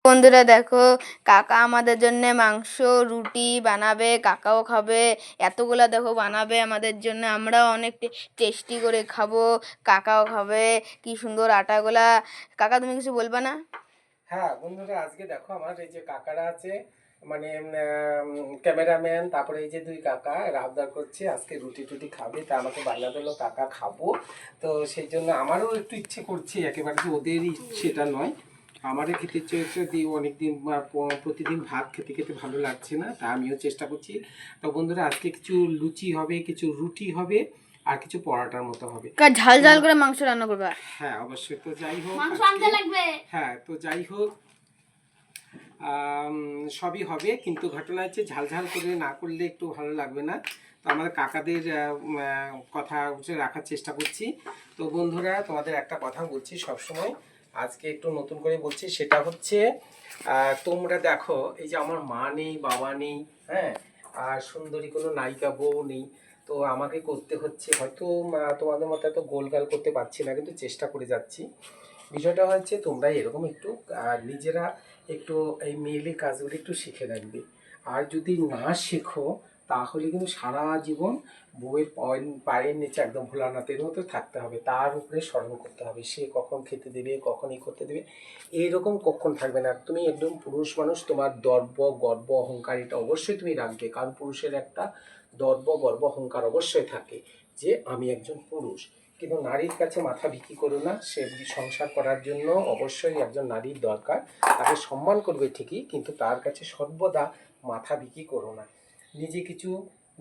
বন্ধুরা দেখো, কাকা আমাদের জন্য মাংস রুটি বানাবে, কাকাও খাবে। এতগুলা দেখো বানাবে আমাদের জন্য, আমরাও অনেক টেস্টি করে খাবো, কাকাও খাবে। কি সুন্দর আটাগুলা। কাকা তুমি কিছু বলবা না? হ্যাঁ বন্ধুরা, আজকে দেখো আমার এই যে কাকারা আছে, মানে ক্যামেরাম্যান, তারপরে এই যে দুই কাকা এরা আবদার করছে আজকে রুটি টুটি খাবে, তা আমাকে বায়না দিলো কাকা খাবো। তো সেই জন্য আমারও একটু ইচ্ছে করছে, একেবারে যে ওদের ইচ্ছেটা নয়, আমারও খেতে ইচ্ছে হচ্ছে। দিয়ে অনেকদিন প্রতিদিন ভাত খেতে খেতে ভালো লাগছে না, তা আমিও চেষ্টা করছি। তো বন্ধুরা আজকে কিছু লুচি হবে, কিছু রুটি হবে, আর কিছু পরোটার মতো হবে। ঝাল ঝাল করে মাংস রান্না করবা? হ্যাঁ অবশ্যই। তো যাই হোক, হ্যাঁ তো যাই হোক, সবই হবে, কিন্তু ঘটনা হচ্ছে ঝাল ঝাল করে না করলে একটু ভালো লাগবে না। তো আমাদের কাকাদের কথা রাখার চেষ্টা করছি। তো বন্ধুরা তোমাদের একটা কথা বলছি সবসময়, আজকে একটু নতুন করে বলছি, সেটা হচ্ছে তোমরা দেখো এই যে আমার মা নেই, বাবা নেই, হ্যাঁ, আর সুন্দরী কোনো নায়িকা বউ নেই। তো আমাকে করতে হচ্ছে, হয়তো তোমাদের মতো এত গোলগাল করতে পারছি না, কিন্তু চেষ্টা করে যাচ্ছি। বিষয়টা হচ্ছে তোমরা এরকম একটু নিজেরা একটু এই মেয়েলি কাজগুলো একটু শিখে রাখবে। আর যদি না শেখো তাহলে কিন্তু সারা জীবন বউয়ের পায়ের নিচে একদম ভোলানাথের মতো থাকতে হবে, তার উপরে স্মরণ করতে হবে, সে কখন খেতে দেবে, কখন ই করতে দেবে, এইরকম কখন থাকবে না। তুমি একদম পুরুষ মানুষ, তোমার দর্ব গর্ব অহংকার এটা অবশ্যই তুমি রাখবে, কারণ পুরুষের একটা দর্ব গর্ব অহংকার অবশ্যই থাকে যে আমি একজন পুরুষ। কিন্তু নারীর কাছে মাথা বিক্রি করো না, সে সংসার করার জন্য অবশ্যই একজন নারীর দরকার, তাকে সম্মান করবে ঠিকই, কিন্তু তার কাছে সর্বদা মাথা বিক্রি করো না। নিজে কিছু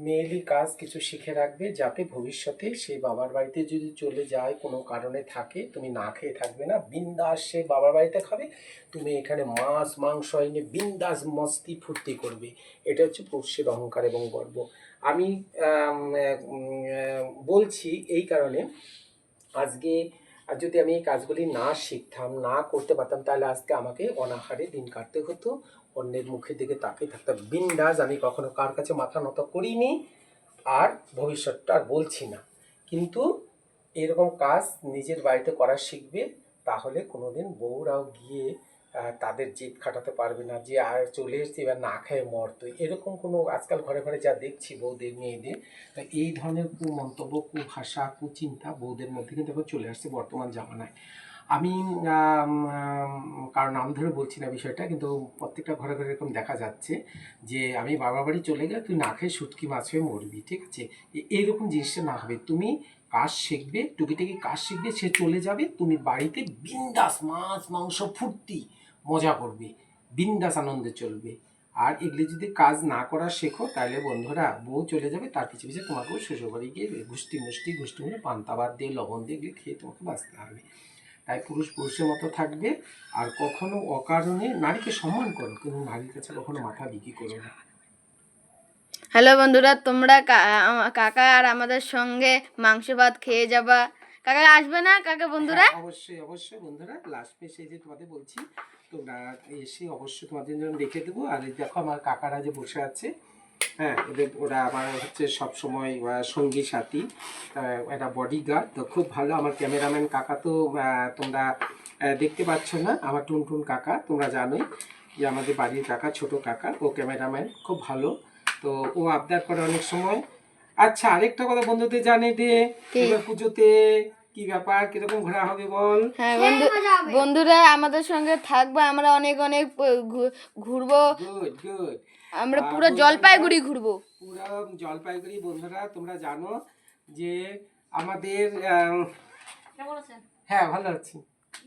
মেয়েলি কাজ কিছু শিখে রাখবে, যাতে ভবিষ্যতে সে বাবার বাড়িতে যদি চলে যায় কোনো কারণে থাকে, তুমি না খেয়ে থাকবে না, বিন্দাস সে বাবার বাড়িতে খাবে, তুমি এখানে মাছ মাংস এনে বিন্দাস মস্তি ফুর্তি করবে। এটা হচ্ছে পুরুষের অহংকার এবং গর্ব। আমি বলছি এই কারণে, আজকে আর যদি আমি এই কাজগুলি না শিখতাম, না করতে পারতাম, তাহলে আজকে আমাকে অনাহারে দিন কাটতে হতো, অন্যের মুখের দিকে তাকিয়ে থাকতাম। বিন্দাস আমি কখনো কার কাছে মাথা নত করিনি, আর ভবিষ্যৎটা আর বলছি না। কিন্তু এরকম কাজ নিজের বাড়িতে করা শিখবে, তাহলে কোনোদিন বউরাও গিয়ে তাদের জিভ খাটাতে পারবে না যে আর চলে এসছে এবার না খেয়ে মরতো, এরকম কোনো আজকাল ঘরে ঘরে যা দেখছি বউদের মেয়েদের, তো এই ধরনের কুমন্তব্য, কুভাষা, কুচিন্তা বউদের মধ্যে কিন্তু এখন চলে আসছে বর্তমান জামানায়। আমি কারণ নাম ধরে বলছি না বিষয়টা, কিন্তু প্রত্যেকটা ঘরে ঘরে এরকম দেখা যাচ্ছে যে আমি বাবার বাড়ি চলে গেলে তুই না খেয়ে শুটকি মাছ হয়ে মরবি, ঠিক আছে? এইরকম জিনিসটা না হবে। তুমি কাজ শিখবে, টুকিটাকি কাজ শিখবে, সে চলে যাবে, তুমি বাড়িতে বিন্দাস মাছ মাংস ফুর্তি মজা করবে, বিন্দাস আনন্দে চলবে। আর এগুলি যদি কাজ না করা শেখো, তাহলে বন্ধুরা বউ চলে যাবে, তার পিছিয়ে পিছিয়ে তোমাকেও শ্বশুরবাড়ি গিয়ে ঘুষ্টি মুড়ে পান্তা ভাত দিয়ে লবণ দিয়ে এগুলি খেয়ে তোমাকে বাঁচতে হবে। তাই পুরুষ পুরুষের মতো থাকবে, আর কখনো অকারণে নারীকে সম্মান করো, কিন্তু নারীর কাছে কখনো মাথা বিক্রি করো না। হ্যালো বন্ধুরা, তোমরা কাকা আর আমাদের সঙ্গে মাংস ভাত খেয়ে যাবা। কাকা আসবে না কাকা? বন্ধুরা অবশ্যই অবশ্যই বন্ধুরা, লাস্ট পেশে যে তোমাদের বলছি, তোমরা এসে অবশ্যই তোমাদের জন্য রেখে দেবো। আর দেখো আমার কাকারা যে বসে আছে, হ্যাঁ, ওরা আমার হচ্ছে সবসময় সঙ্গী সাথী, একটা বডিগার্ড। তো খুব ভালো আমার ক্যামেরাম্যান কাকা। তো তোমরা দেখতে পাচ্ছ না আমার টুনটুন কাকা, তোমরা জানোই যে আমাদের বাড়ির কাকা, ছোট কাকা, ও ক্যামেরাম্যান খুব ভালো। তো ও আবদার করে অনেক সময়। আচ্ছা, আরেকটা কথা বন্ধুদের জানে দে, এবার পুজোতে কি ব্যাপার, কিরকম ঘোরা হবে বল? হ্যাঁ বন্ধুরা আমাদের সঙ্গে থাকবে, আমরা অনেক অনেক ঘুরবো। Good good. আমরা পুরো জলপাইগুড়ি ঘুরবো, পুরো জলপাইগুড়ি। বন্ধুরা তোমরা জানো যে আমাদের, হ্যাঁ ভালো আছি।